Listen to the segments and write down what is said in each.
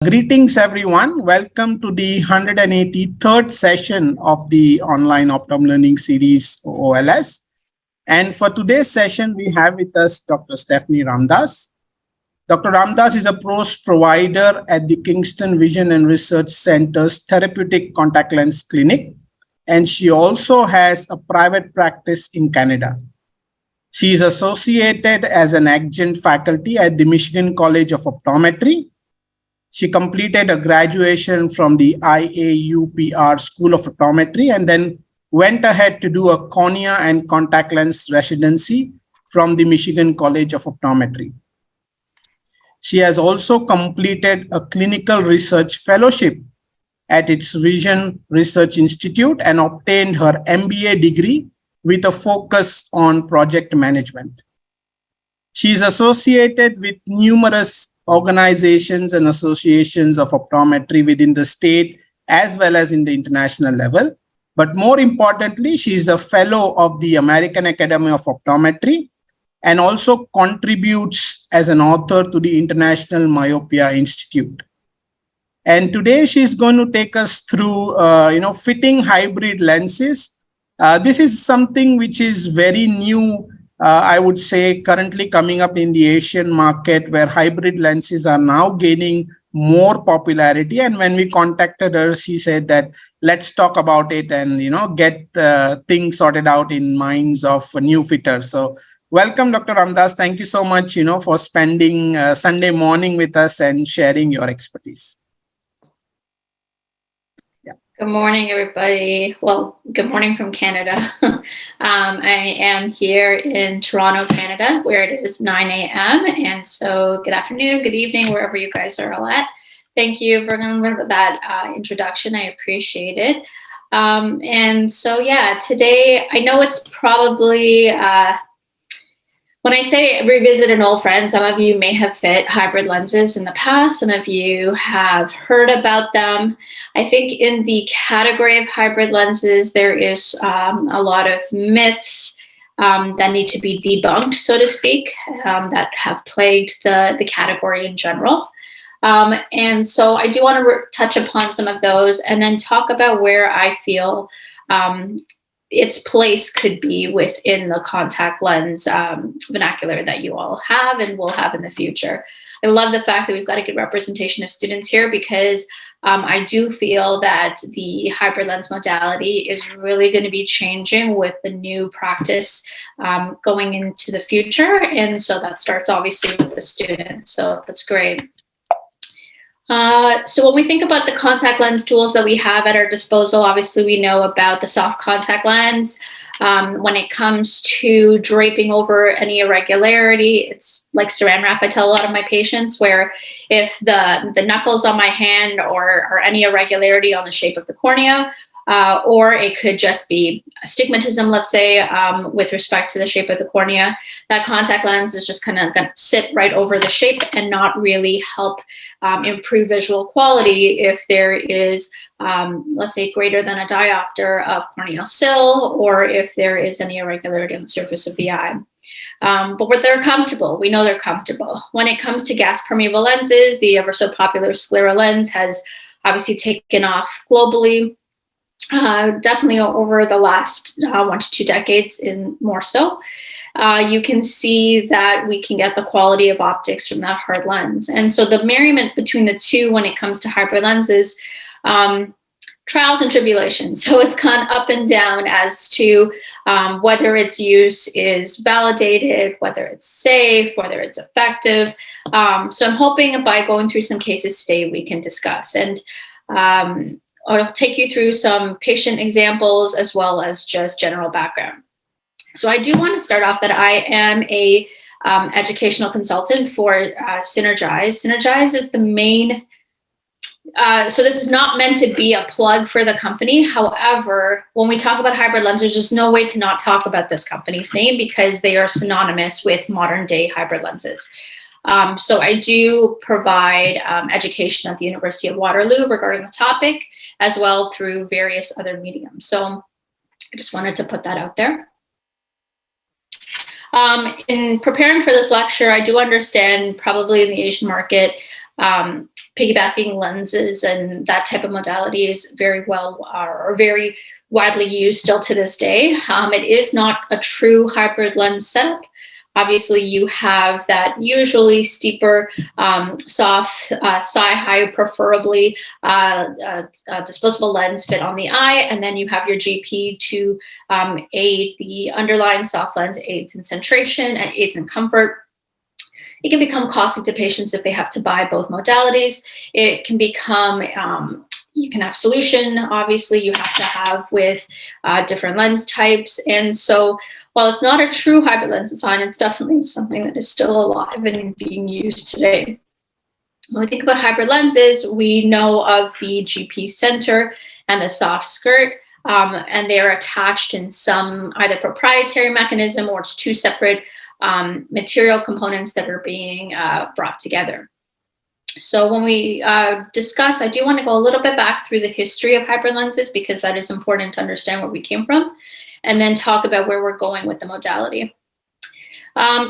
Greetings, everyone. Welcome to the 183rd session of the online Optom Learning Series, OOLS. And for today's session, we have with us Dr. Stephanie Ramdass. Dr. Ramdass is a post provider at the Kingston Vision and Research Center's Therapeutic Contact Lens Clinic, and she also has a private practice in Canada. She is associated as an adjunct faculty at the Michigan College of Optometry. She completed a graduation from the IAUPR School of Optometry and then went ahead to do a cornea and contact lens residency from the Michigan College of Optometry. She has also completed a clinical research fellowship at its Vision Research Institute and obtained her MBA degree with a focus on project management. She is associated with numerous organizations and associations of optometry within the state as well as in the international level. But more importantly, she is a fellow of the American Academy of Optometry and also contributes as an author to the International Myopia Institute. And today she's going to take us through, fitting hybrid lenses. This is something which is very new, I would say, currently coming up in the Asian market, where hybrid lenses are now gaining more popularity. And when we contacted her, she said that let's talk about it and get things sorted out in minds of new fitters. So welcome, Dr. Ramdass. Thank you so much, for spending Sunday morning with us and sharing your expertise. Good morning, everybody. Well, good morning from Canada. I am here in Toronto, Canada, where it is 9 a.m. And so good afternoon, good evening, wherever you guys are all at. Thank you for that introduction. I appreciate it. And so, yeah, today, I know it's probably, when I say revisit an old friend, some of you may have fit hybrid lenses in the past. Some of you have heard about them. I think in the category of hybrid lenses, there is a lot of myths that need to be debunked, so to speak, that have plagued the category in general. And so I do want to touch upon some of those and then talk about where I feel its place could be within the contact lens vernacular that you all have and will have in the future. I love the fact that we've got a good representation of students here because I do feel that the hybrid lens modality is really going to be changing with the new practice going into the future. And so that starts obviously with the students. So that's great. So when we think about the contact lens tools that we have at our disposal, obviously we know about the soft contact lens. When it comes to draping over any irregularity, it's like saran wrap. I tell a lot of my patients where if the knuckles on my hand or any irregularity on the shape of the cornea, or it could just be astigmatism, let's say, with respect to the shape of the cornea, that contact lens is just kind of going to sit right over the shape and not really help improve visual quality if there is, let's say, greater than a diopter of corneal sill, or if there is any irregularity on the surface of the eye. But they're comfortable. We know they're comfortable. When it comes to gas permeable lenses, the ever so popular sclera lens has obviously taken off globally. Definitely over the last 1 to 2 decades in more so. You can see that we can get the quality of optics from that hard lens. And so the merriment between the two when it comes to hybrid lenses, trials and tribulations. So it's gone up and down as to whether its use is validated, whether it's safe, whether it's effective. So I'm hoping by going through some cases today, we can discuss. And I'll take you through some patient examples as well as just general background. So I do want to start off that I am a educational consultant for Synergize. Synergize is the main, so this is not meant to be a plug for the company. However, when we talk about hybrid lenses, there's no way to not talk about this company's name because they are synonymous with modern day hybrid lenses. So I do provide education at the University of Waterloo regarding the topic, as well through various other mediums. So I just wanted to put that out there. In preparing for this lecture, I do understand probably in the Asian market, piggybacking lenses and that type of modality is very widely used still to this day. It is not a true hybrid lens setup. Obviously, you have that usually steeper, soft, high, preferably disposable lens fit on the eye, and then you have your GP to aid the underlying soft lens, aids in centration and aids in comfort. It can become costly to patients if they have to buy both modalities. It can become you can have solution, obviously, you have to have with different lens types. And so while it's not a true hybrid lens design, it's definitely something that is still alive and being used today. When we think about hybrid lenses, we know of the GP center and the soft skirt, and they're attached in some either proprietary mechanism or it's two separate material components that are being brought together. So when we discuss, I do want to go a little bit back through the history of hybrid lenses because that is important to understand where we came from, and then talk about where we're going with the modality.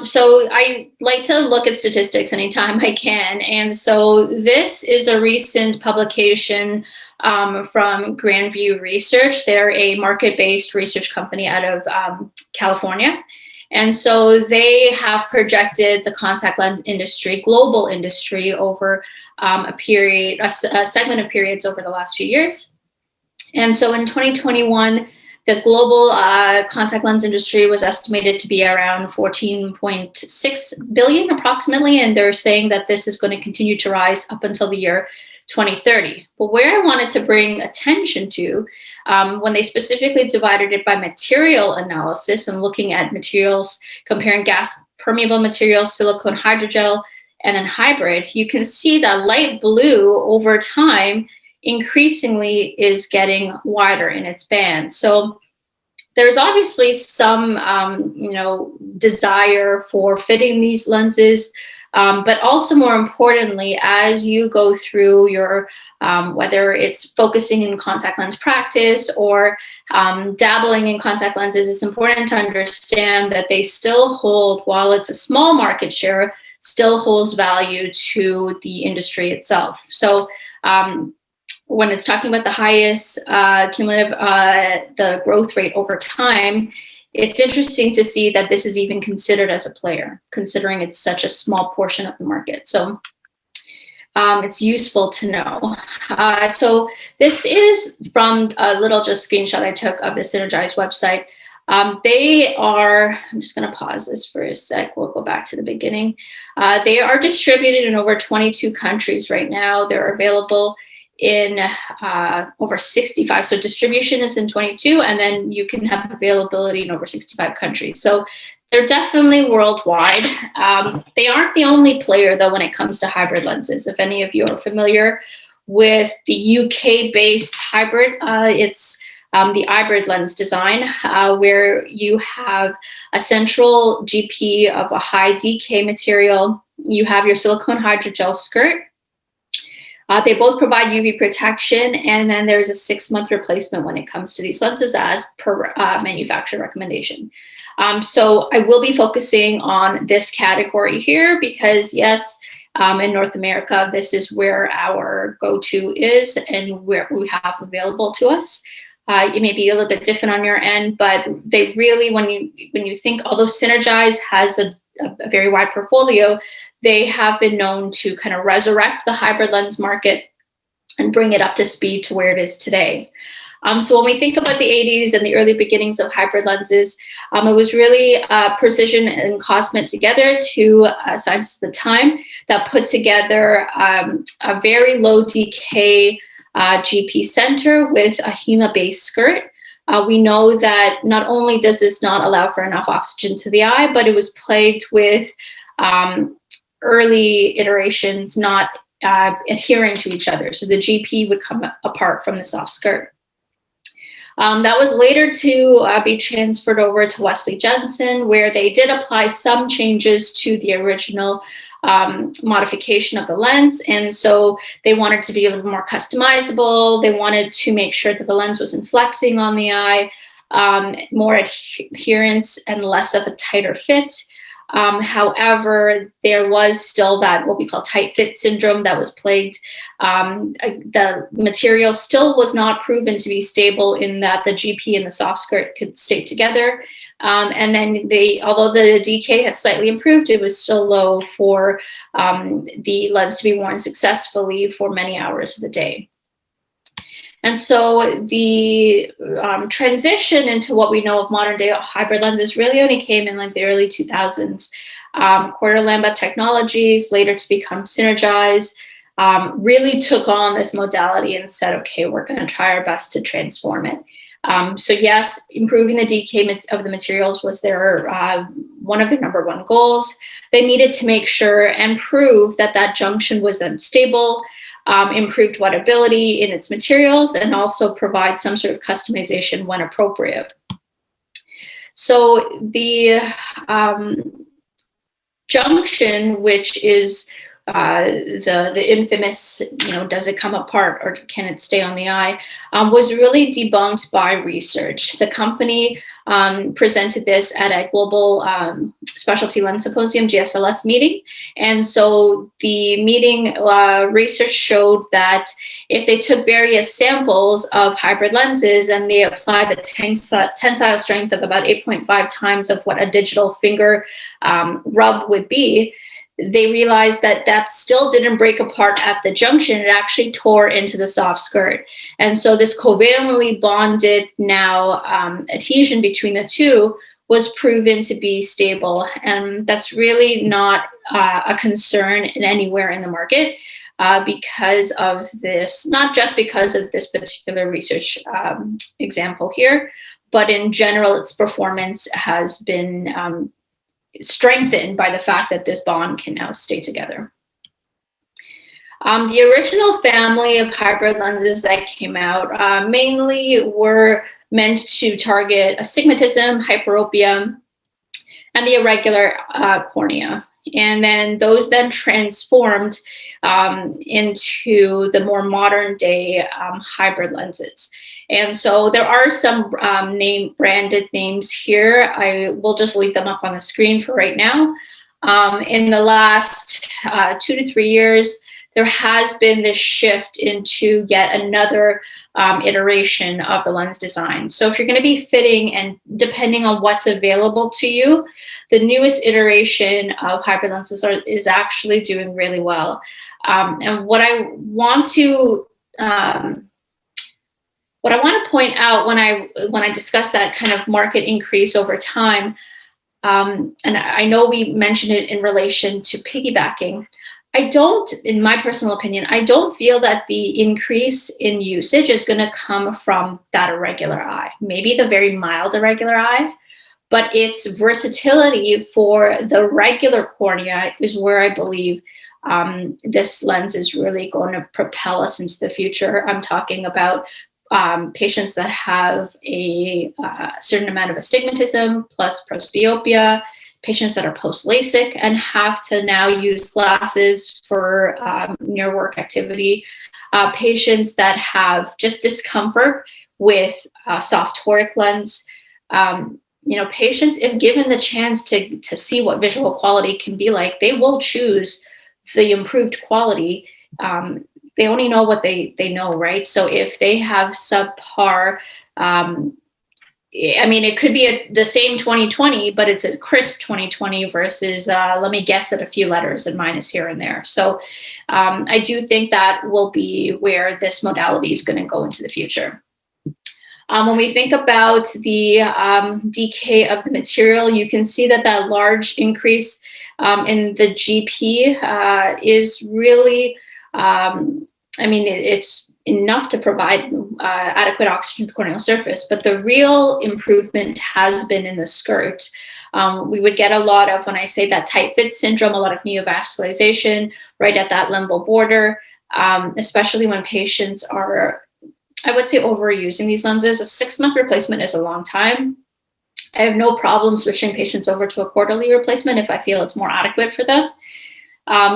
So I like to look at statistics anytime I can. And so this is a recent publication from Grandview Research. They're a market-based research company out of California. And so they have projected the contact lens industry, global industry, over a segment of periods over the last few years. And so in 2021, the global contact lens industry was estimated to be around 14.6 billion approximately. And they're saying that this is going to continue to rise up until the year 2030. But where I wanted to bring attention to, when they specifically divided it by material analysis and looking at materials, comparing gas permeable materials, silicone hydrogel, and then hybrid, you can see that light blue over time increasingly is getting wider in its band. So there's obviously some, desire for fitting these lenses, but also more importantly, as you go through your, whether it's focusing in contact lens practice or dabbling in contact lenses, it's important to understand that they still hold, while it's a small market share, still holds value to the industry itself. So when it's talking about the highest cumulative, the growth rate over time, it's interesting to see that this is even considered as a player, considering it's such a small portion of the market. So it's useful to know. So this is from a little just screenshot I took of the Synergize website. They are, I'm just going to pause this for a sec. We'll go back to the beginning. They are distributed in over 22 countries right now. They're available in over 65. So distribution is in 22, and then you can have availability in over 65 countries. So they're definitely worldwide. They aren't the only player, though, when it comes to hybrid lenses. If any of you are familiar with the UK-based hybrid, it's the hybrid lens design, where you have a central GP of a high DK material. You have your silicone hydrogel skirt. They both provide UV protection, and then there's a 6-month replacement when it comes to these lenses as per manufacturer recommendation. So I will be focusing on this category here because, yes, in North America, this is where our go-to is and where we have available to us. It may be a little bit different on your end, but they really, when you think, although Synergize has a very wide portfolio, they have been known to kind of resurrect the hybrid lens market and bring it up to speed to where it is today. So when we think about the 80s and the early beginnings of hybrid lenses, it was really precision and cost met together to scientists at the time that put together a very low decay GP center with a HEMA-based skirt. We know that not only does this not allow for enough oxygen to the eye, but it was plagued with early iterations not adhering to each other. So the GP would come apart from the soft skirt. That was later to be transferred over to Wesley Jensen, where they did apply some changes to the original modification of the lens. And so they wanted to be a little more customizable. They wanted to make sure that the lens wasn't flexing on the eye, more adherence and less of a tighter fit. However, there was still that what we call tight fit syndrome that was plagued. The material still was not proven to be stable in that the GP and the soft skirt could stay together. And then although the DK had slightly improved, it was still low for the lens to be worn successfully for many hours of the day. And so the transition into what we know of modern day hybrid lenses really only came in like the early 2000s. Quarter lambda technologies, later to become synergized, really took on this modality and said, okay, we're going to try our best to transform it. So yes, improving the DK of the materials was one of their number one goals. They needed to make sure and prove that that junction was unstable, improved wettability in its materials, and also provide some sort of customization when appropriate. So the junction, which is the infamous, does it come apart or can it stay on the eye, was really debunked by research. The company presented this at a global specialty lens symposium, GSLS meeting. And so the meeting research showed that if they took various samples of hybrid lenses and they applied the tensile strength of about 8.5 times of what a digital finger rub would be, they realized that that still didn't break apart at the junction. It actually tore into the soft skirt. And so this covalently bonded now adhesion between the two was proven to be stable. And that's really not a concern in anywhere in the market because of this, not just because of this particular research example here, but in general, its performance has been strengthened by the fact that this bond can now stay together. The original family of hybrid lenses that came out mainly were meant to target astigmatism, hyperopia, and the irregular cornea. And then those then transformed into the more modern day hybrid lenses. And so there are some branded names here. I will just leave them up on the screen for right now. In the last 2 to 3 years, there has been this shift into yet another iteration of the lens design. So if you're going to be fitting and depending on what's available to you, the newest iteration of hybrid lenses is actually doing really well. And what I want to point out when I discuss that kind of market increase over time, and I know we mentioned it in relation to piggybacking, in my personal opinion, I don't feel that the increase in usage is going to come from that irregular eye, maybe the very mild irregular eye, but its versatility for the regular cornea is where I believe this lens is really going to propel us into the future. I'm talking about patients that have a certain amount of astigmatism plus presbyopia, patients that are post-LASIK and have to now use glasses for near work activity, patients that have just discomfort with soft toric lens. Patients, if given the chance to see what visual quality can be like, they will choose the improved quality. They only know what they know, right? So if they have subpar, it could be the same 20/20, but it's a crisp 20/20 versus, let me guess at a few letters and minus here and there. So I do think that will be where this modality is going to go into the future. When we think about the decay of the material, you can see that large increase in the GP is really, it's enough to provide adequate oxygen to the corneal surface, but the real improvement has been in the skirt. We would get a lot of, when I say that tight fit syndrome, a lot of neovascularization right at that limbal border, especially when patients are, I would say, overusing these lenses. A 6-month replacement is a long time. I have no problem switching patients over to a quarterly replacement if I feel it's more adequate for them.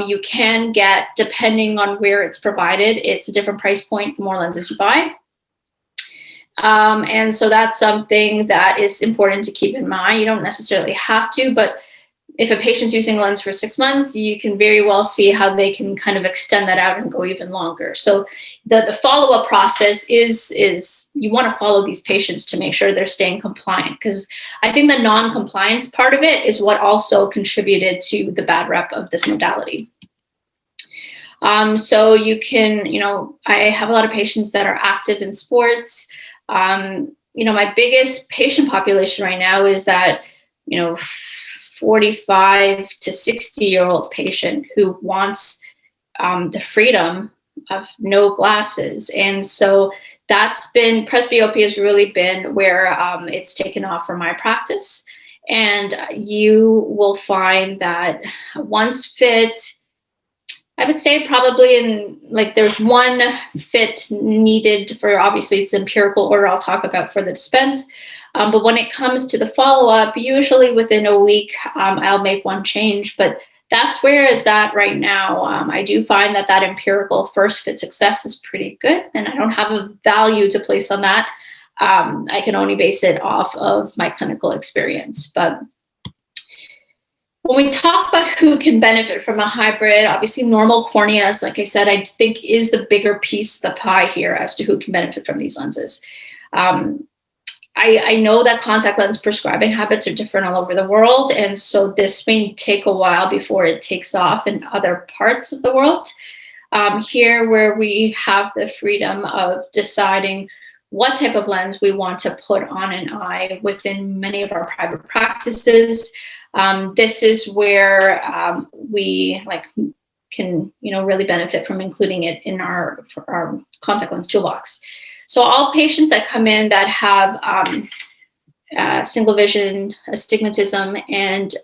You can get, depending on where it's provided, it's a different price point the more lenses you buy. And so that's something that is important to keep in mind. You don't necessarily have to, but if a patient's using a lens for 6 months, you can very well see how they can kind of extend that out and go even longer. So the follow-up process is you want to follow these patients to make sure they're staying compliant, because I think the non-compliance part of it is what also contributed to the bad rep of this modality. So you can, I have a lot of patients that are active in sports. My biggest patient population right now is that, 45 to 60-year-old patient who wants the freedom of no glasses. And so that's been, presbyopia has really been where it's taken off for my practice. And you will find that once fit, I would say probably there's one fit needed for, obviously it's empirical order I'll talk about for the dispense. But when it comes to the follow-up, usually within a week, I'll make one change, but that's where it's at right now. I do find that empirical first fit success is pretty good, and I don't have a value to place on that. I can only base it off of my clinical experience. But when we talk about who can benefit from a hybrid, obviously normal corneas, like I said, I think is the bigger piece of the pie here as to who can benefit from these lenses. I know that contact lens prescribing habits are different all over the world, and so this may take a while before it takes off in other parts of the world. Here, where we have the freedom of deciding what type of lens we want to put on an eye within many of our private practices, this is where we can really benefit from including it in our contact lens toolbox. So all patients that come in that have single vision astigmatism, and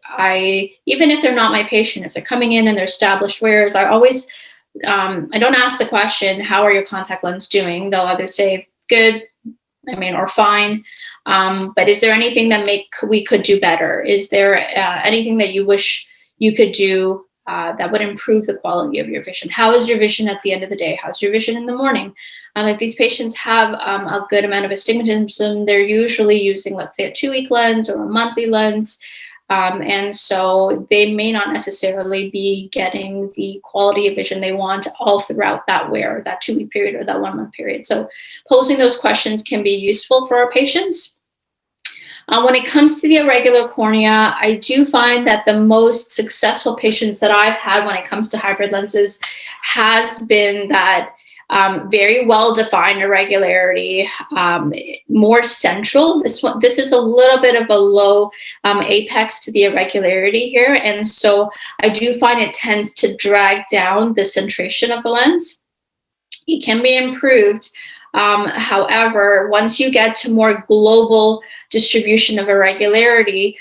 even if they're not my patient, if they're coming in and they're established wearers, I always, I don't ask the question, how are your contact lens doing? They'll either say good, or fine. But is there anything that we could do better? Is there anything that you wish you could do that would improve the quality of your vision? How is your vision at the end of the day? How's your vision in the morning? If these patients have a good amount of astigmatism, they're usually using, let's say, a 2-week lens or a monthly lens. And so they may not necessarily be getting the quality of vision they want all throughout that wear, that 2-week period or that 1-month period. So posing those questions can be useful for our patients. When it comes to the irregular cornea, I do find that the most successful patients that I've had when it comes to hybrid lenses has been that very well-defined irregularity, more central. This is a little bit of a low apex to the irregularity here. And so I do find it tends to drag down the centration of the lens. It can be improved. However, once you get to more global distribution of irregularity,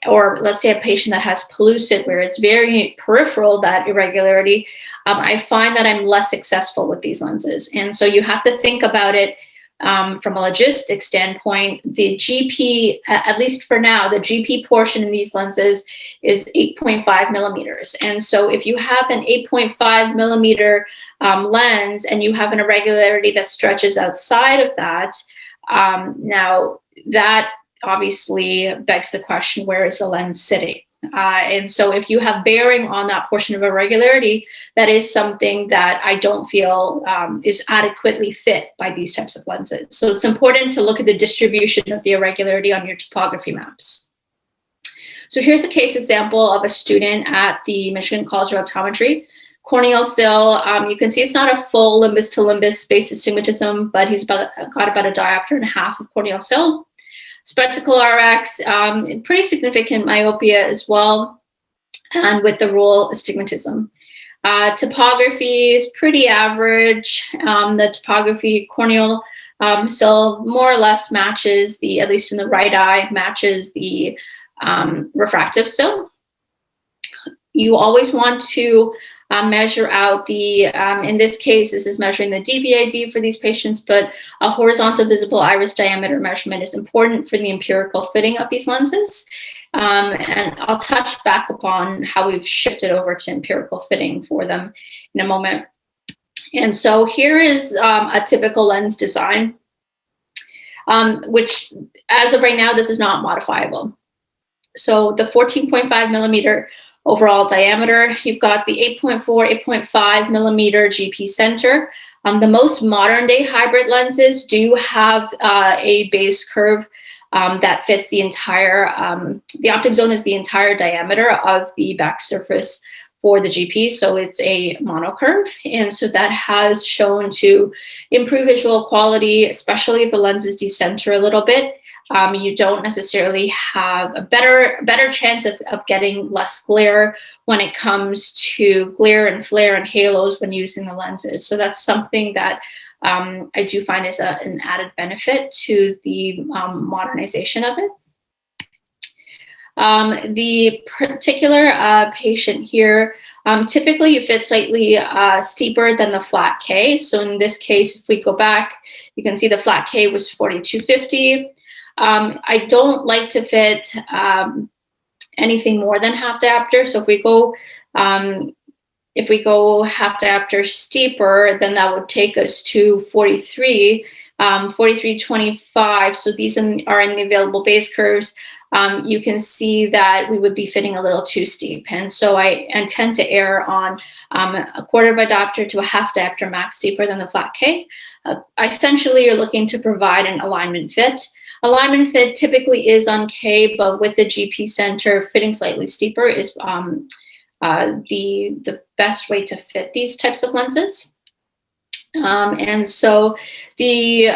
or let's say a patient that has pellucid where it's very peripheral, that irregularity, I find that I'm less successful with these lenses. And so you have to think about it from a logistics standpoint. The GP, at least for now, the GP portion in these lenses is 8.5 millimeters. And so if you have an 8.5 millimeter lens and you have an irregularity that stretches outside of that, now that obviously begs the question, where is the lens sitting? And so if you have bearing on that portion of irregularity, that is something that I don't feel is adequately fit by these types of lenses. So it's important to look at the distribution of the irregularity on your topography maps. So here's a case example of a student at the Michigan College of Optometry. Corneal cyl, you can see it's not a full limbus to limbus base astigmatism, but he's got about a diopter and a half of corneal cyl. Spectacle RX, pretty significant myopia as well, and with the rural astigmatism. Topography is pretty average. The topography corneal cyl more or less matches at least in the right eye, matches the refractive cyl. You always want to measure out in this case, this is measuring the DBID for these patients, but a horizontal visible iris diameter measurement is important for the empirical fitting of these lenses. And I'll touch back upon how we've shifted over to empirical fitting for them in a moment. And so here is a typical lens design, which as of right now, this is not modifiable. So the 14.5 millimeter overall diameter, you've got the 8.4, 8.5 millimeter GP center. The most modern day hybrid lenses do have a base curve that fits the entire, the optic zone is the entire diameter of the back surface for the GP, so it's a monocurve, and so that has shown to improve visual quality, especially if the lenses decenter a little bit. You don't necessarily have a better chance of getting less glare when it comes to glare and flare and halos when using the lenses. So that's something that I do find is an added benefit to the modernization of it. The particular patient here, typically you fit slightly steeper than the flat K. So in this case, if we go back, you can see the flat K was 4250. I don't like to fit anything more than half diopter. So if we go half diopter steeper, then that would take us to 43, 4325. So these are in the available base curves. You can see that we would be fitting a little too steep. And so I tend to err on a quarter of a diopter to a half diopter max steeper than the flat K. Essentially, you're looking to provide an alignment fit. Alignment fit typically is on K, but with the GP center, fitting slightly steeper is the best way to fit these types of lenses. And so the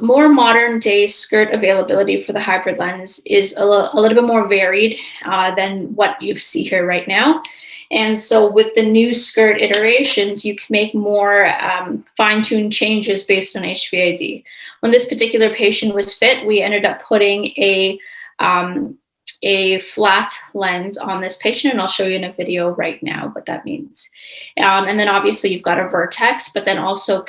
more modern day skirt availability for the hybrid lens is a little bit more varied than what you see here right now. And so with the new skirt iterations, you can make more fine-tuned changes based on HVAD. When this particular patient was fit, we ended up putting a flat lens on this patient, and I'll show you in a video right now what that means. And then obviously you've got a vertex, but then also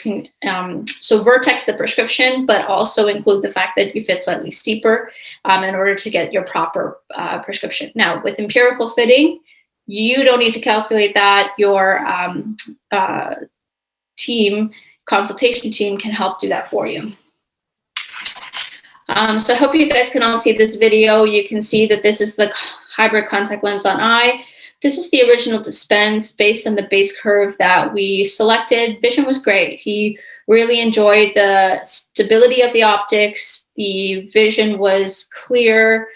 so vertex the prescription, but also include the fact that you fit slightly steeper in order to get your proper prescription. Now with empirical fitting, you don't need to calculate that. Your consultation team can help do that for you. So I hope you guys can all see this video. You can see that this is the hybrid contact lens on eye. This is the original dispense based on the base curve that we selected. Vision was great. He really enjoyed the stability of the optics. The vision was clear.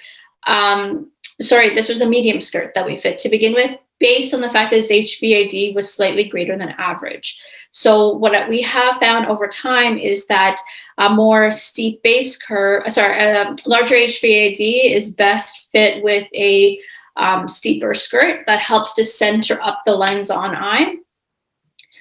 Sorry, this was a medium skirt that we fit to begin with, based on the fact that his HVAD was slightly greater than average. So what we have found over time is that a more steep base curve, larger HVAD is best fit with a steeper skirt that helps to center up the lens on eye.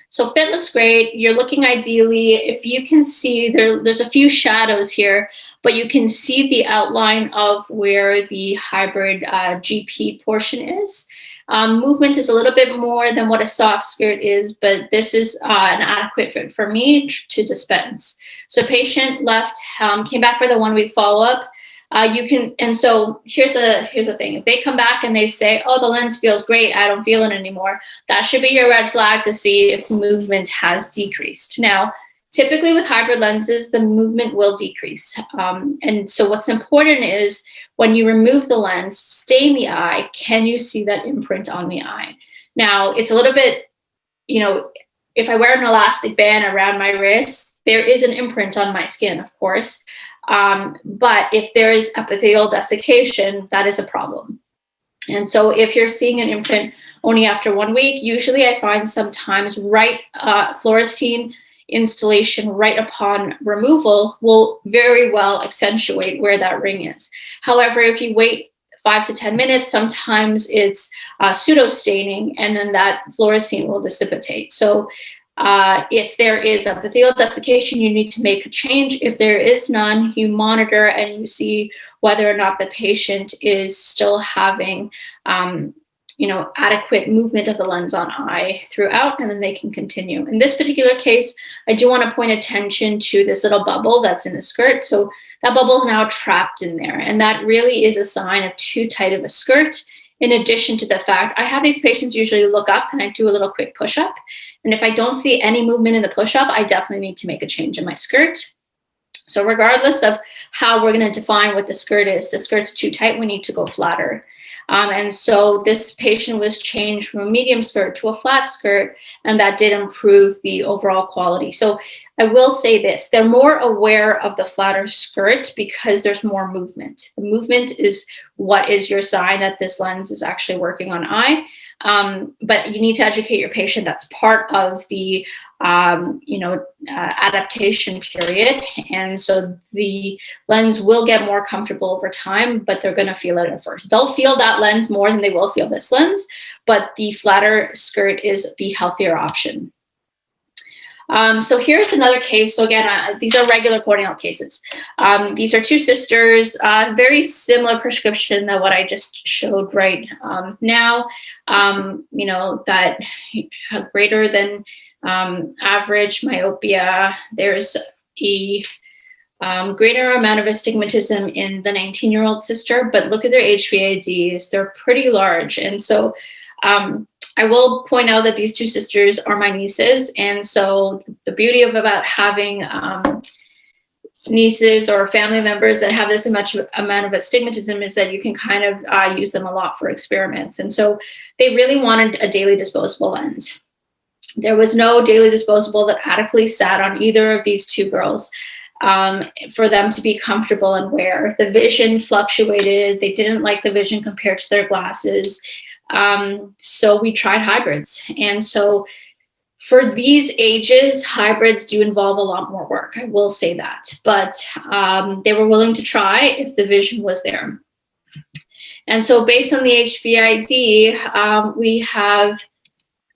So fit looks great. You're looking ideally, if you can see, there's a few shadows here, but you can see the outline of where the hybrid GP portion is. Movement is a little bit more than what a soft skirt is, but this is an adequate fit for me to dispense. So patient left, came back for the 1-week follow-up. And so here's the thing. If they come back and they say, oh, the lens feels great, I don't feel it anymore, that should be your red flag to see if movement has decreased. Now, typically with hybrid lenses, the movement will decrease. And so what's important is when you remove the lens, stay in the eye, can you see that imprint on the eye? Now, it's a little bit, if I wear an elastic band around my wrist, there is an imprint on my skin, of course. But if there is epithelial desiccation, that is a problem. And so if you're seeing an imprint only after 1 week, usually I find sometimes fluorescein installation right upon removal will very well accentuate where that ring is. However, if you wait 5 to 10 minutes, sometimes it's pseudo staining, and then that fluorescein will dissipate. So if there is epithelial desiccation, you need to make a change. If there is none, you monitor and you see whether or not the patient is still having adequate movement of the lens on eye throughout, and then they can continue. In this particular case, I do want to point attention to this little bubble that's in the skirt. So that bubble is now trapped in there, and that really is a sign of too tight of a skirt. In addition to the fact, I have these patients usually look up and I do a little quick push-up. And if I don't see any movement in the push-up, I definitely need to make a change in my skirt. So regardless of how we're going to define what the skirt's too tight, we need to go flatter. And so this patient was changed from a medium skirt to a flat skirt, and that did improve the overall quality. So I will say this, they're more aware of the flatter skirt because there's more movement. The movement is what is your sign that this lens is actually working on eye. But you need to educate your patient. That's part of the adaptation period. And so the lens will get more comfortable over time, but they're going to feel it at first. They'll feel that lens more than they will feel this lens, but the flatter skirt is the healthier option. So here's another case. So again, these are regular corneal cases. These are two sisters, very similar prescription than what I just showed right now, that have greater than average myopia. There's a greater amount of astigmatism in the 19-year-old sister, but look at their HVADs, they're pretty large. And so I will point out that these two sisters are my nieces. And so the beauty about having nieces or family members that have this much amount of astigmatism is that you can kind of use them a lot for experiments. And so they really wanted a daily disposable lens. There was no daily disposable that adequately sat on either of these two girls for them to be comfortable and wear. The vision fluctuated. They didn't like the vision compared to their glasses. So we tried hybrids. And so for these ages, hybrids do involve a lot more work. I will say that. But they were willing to try if the vision was there. And so based on the HVID, we have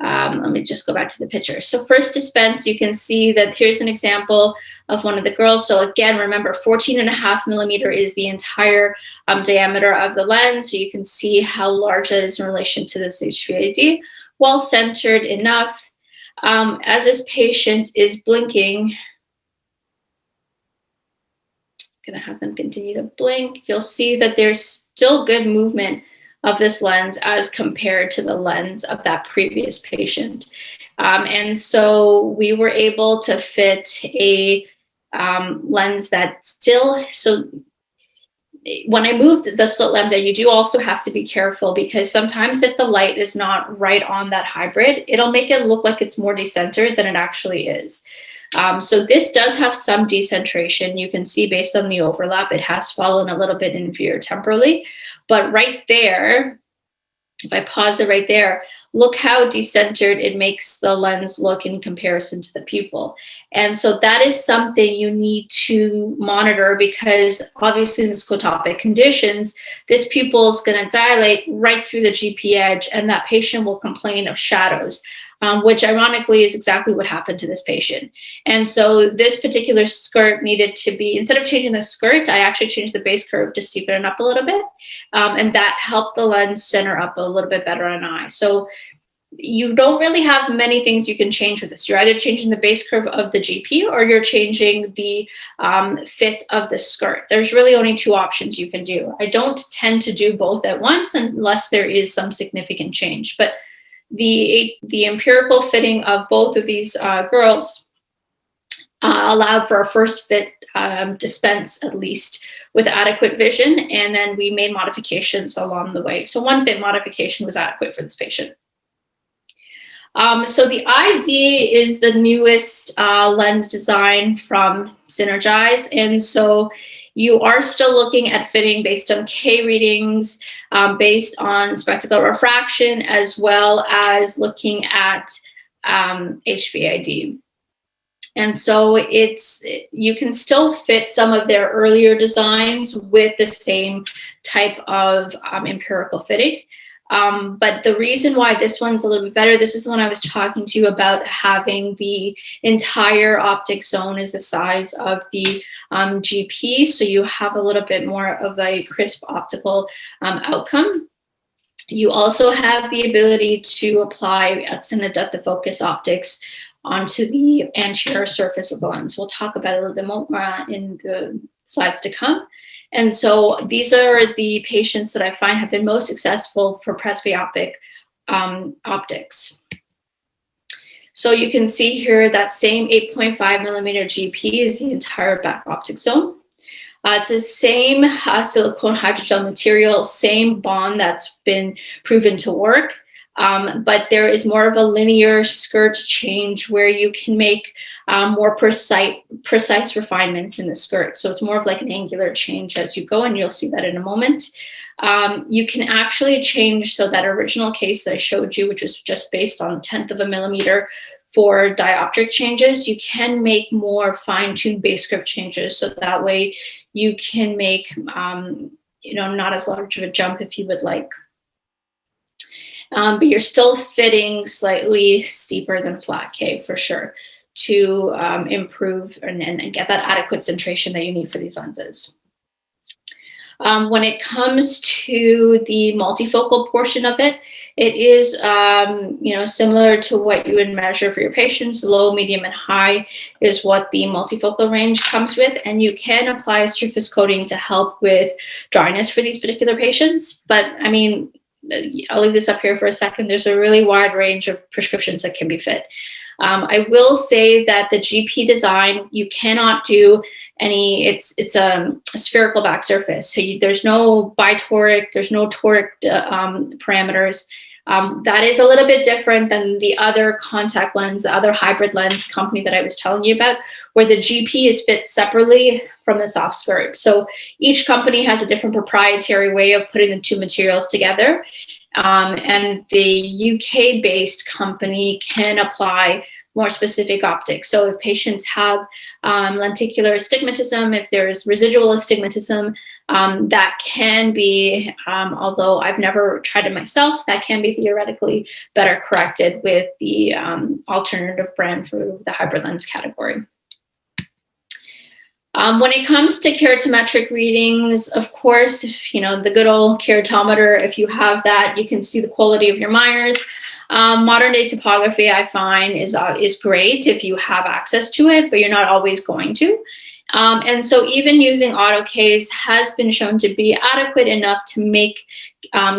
let me just go back to the picture. So first dispense, you can see that here's an example of one of the girls. So again, remember 14.5 millimeter is the entire diameter of the lens. So you can see how large that is in relation to this HVAD. Well centered enough. As this patient is blinking, I'm gonna have them continue to blink. You'll see that there's still good movement of this lens as compared to the lens of that previous patient. And so we were able to fit a lens that still, so when I moved the slit lamp there, you do also have to be careful because sometimes if the light is not right on that hybrid, it'll make it look like it's more decentered than it actually is. So this does have some decentration. You can see based on the overlap, it has fallen a little bit inferior temporally. But right there, if I pause it right there, look how decentered it makes the lens look in comparison to the pupil. And so that is something you need to monitor because obviously in the scotopic conditions, this pupil is going to dilate right through the GP edge and that patient will complain of shadows. Which ironically is exactly what happened to this patient. And so this particular skirt needed to be, instead of changing the skirt, I actually changed the base curve to steepen it up a little bit. And that helped the lens center up a little bit better on eye. So you don't really have many things you can change with this. You're either changing the base curve of the GP or you're changing the fit of the skirt. There's really only two options you can do. I don't tend to do both at once unless there is some significant change. But the empirical fitting of both of these girls allowed for a first fit dispense, at least with adequate vision. And then we made modifications along the way. So one fit modification was adequate for this patient. So the ID is the newest lens design from Synergize. And so you are still looking at fitting based on K readings, based on spectacle refraction, as well as looking at HVID. And so you can still fit some of their earlier designs with the same type of empirical fitting. But the reason why this one's a little bit better, this is the one I was talking to you about, having the entire optic zone is the size of the GP. So you have a little bit more of a crisp optical outcome. You also have the ability to apply extended depth of focus optics onto the anterior surface of the lens. We'll talk about it a little bit more in the slides to come. And so these are the patients that I find have been most successful for presbyopic optics. So you can see here that same 8.5 millimeter GP is the entire back optic zone. It's the same silicone hydrogel material, same bond that's been proven to work, but there is more of a linear skirt change where you can make more precise refinements in the skirt. So it's more of like an angular change as you go, and you'll see that in a moment. You can actually change, so that original case that I showed you, which was just based on 1/10 of a millimeter for dioptric changes, you can make more fine-tuned base script changes. So that way you can make, not as large of a jump if you would like. But you're still fitting slightly steeper than flat K for sure to improve and get that adequate centration that you need for these lenses. When it comes to the multifocal portion of it, it is similar to what you would measure for your patients. Low, medium, and high is what the multifocal range comes with, and you can apply a surface coating to help with dryness for these particular patients. But I mean, I'll leave this up here for a second. There's a really wide range of prescriptions that can be fit. I will say that the GP design, you cannot do any, it's a spherical back surface. So there's no bitoric, there's no toric parameters. That is a little bit different than the other contact lens, the other hybrid lens company that I was telling you about, where the GP is fit separately from the soft skirt. So each company has a different proprietary way of putting the two materials together. And the UK-based company can apply more specific optics. So if patients have lenticular astigmatism, if there's residual astigmatism, that can be, although I've never tried it myself, that can be theoretically better corrected with the alternative brand for the hybrid lens category. When it comes to keratometric readings, of course, the good old keratometer, if you have that, you can see the quality of your Myers. Modern day topography, I find, is great if you have access to it, but you're not always going to. And so even using AutoCase has been shown to be adequate enough to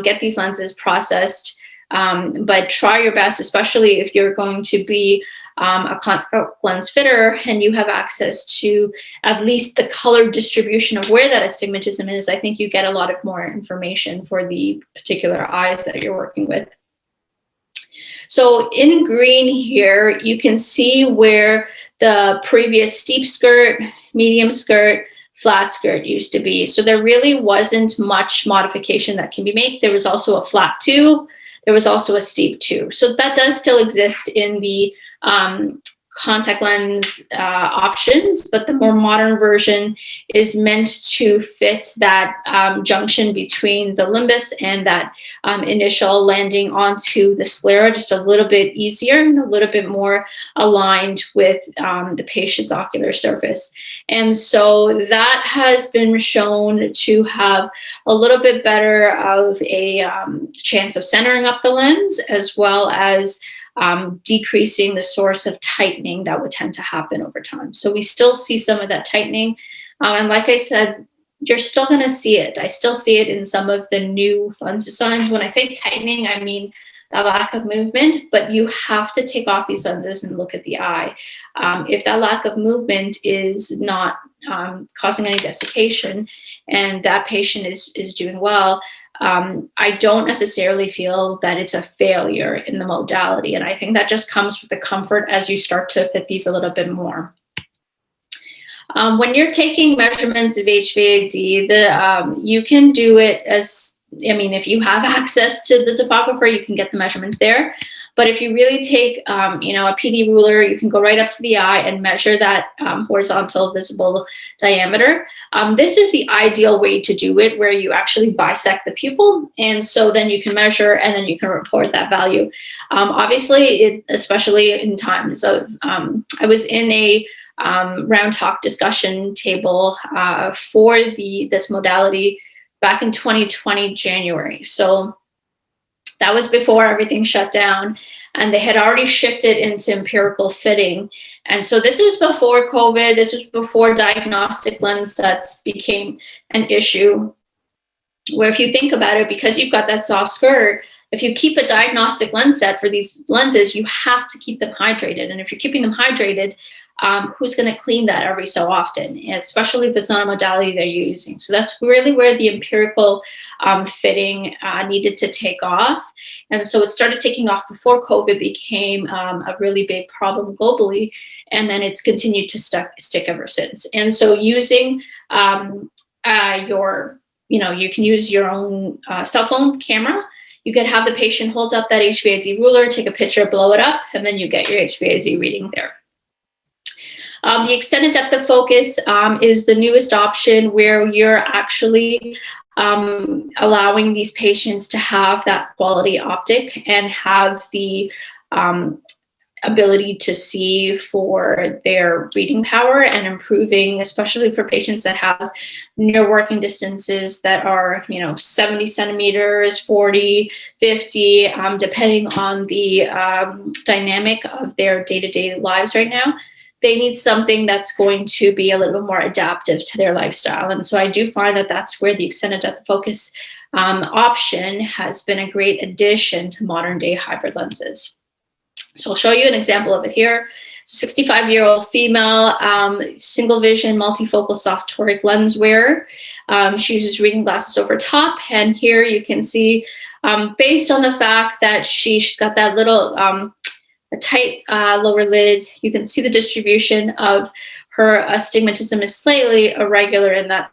get these lenses processed. But try your best, especially if you're going to be a contact lens fitter and you have access to at least the color distribution of where that astigmatism is. I think you get a lot of more information for the particular eyes that you're working with. So in green here, you can see where the previous steep skirt, medium skirt, flat skirt used to be. So there really wasn't much modification that can be made. There was also a flat 2. There was also a steep 2. So that does still exist in the contact lens options, but the more modern version is meant to fit that junction between the limbus and that initial landing onto the sclera just a little bit easier and a little bit more aligned with the patient's ocular surface. And so that has been shown to have a little bit better of a chance of centering up the lens, as well as decreasing the source of tightening that would tend to happen over time. So we still see some of that tightening. And like I said, you're still going to see it. I still see it in some of the new lens designs. When I say tightening, I mean the lack of movement, but you have to take off these lenses and look at the eye. If that lack of movement is not causing any desiccation and that patient is doing well, I don't necessarily feel that it's a failure in the modality. And I think that just comes with the comfort as you start to fit these a little bit more. When you're taking measurements of HVAD, you can do it if you have access to the topographer, you can get the measurements there. But if you really take, a PD ruler, you can go right up to the eye and measure that horizontal visible diameter. This is the ideal way to do it, where you actually bisect the pupil. And so then you can measure and then you can report that value. Obviously, especially in times of, I was in a round talk discussion table for this modality back in 2020, January. So that was before everything shut down, and they had already shifted into empirical fitting. And so this was before COVID. This was before diagnostic lens sets became an issue, where if you think about it, because you've got that soft skirt, if you keep a diagnostic lens set for these lenses, you have to keep them hydrated. And if you're keeping them hydrated, who's going to clean that every so often, especially if it's not a modality they're using? So that's really where the empirical fitting needed to take off. And so it started taking off before COVID became a really big problem globally. And then it's continued to stick ever since. And so using you can use your own cell phone camera. You could have the patient hold up that HVAD ruler, take a picture, blow it up, and then you get your HVAD reading there. The extended depth of focus is the newest option, where you're actually allowing these patients to have that quality optic and have the ability to see for their reading power, and improving, especially for patients that have near working distances that are 70 centimeters, 40, 50, depending on the dynamic of their day-to-day lives right now. They need something that's going to be a little bit more adaptive to their lifestyle. And so I do find that that's where the extended depth of focus option has been a great addition to modern day hybrid lenses. So I'll show you an example of it here. 65-year-old female, single vision, multifocal soft toric lens wearer. She uses reading glasses over top. And here you can see, based on the fact that she's got that little a tight lower lid, you can see the distribution of her astigmatism is slightly irregular in that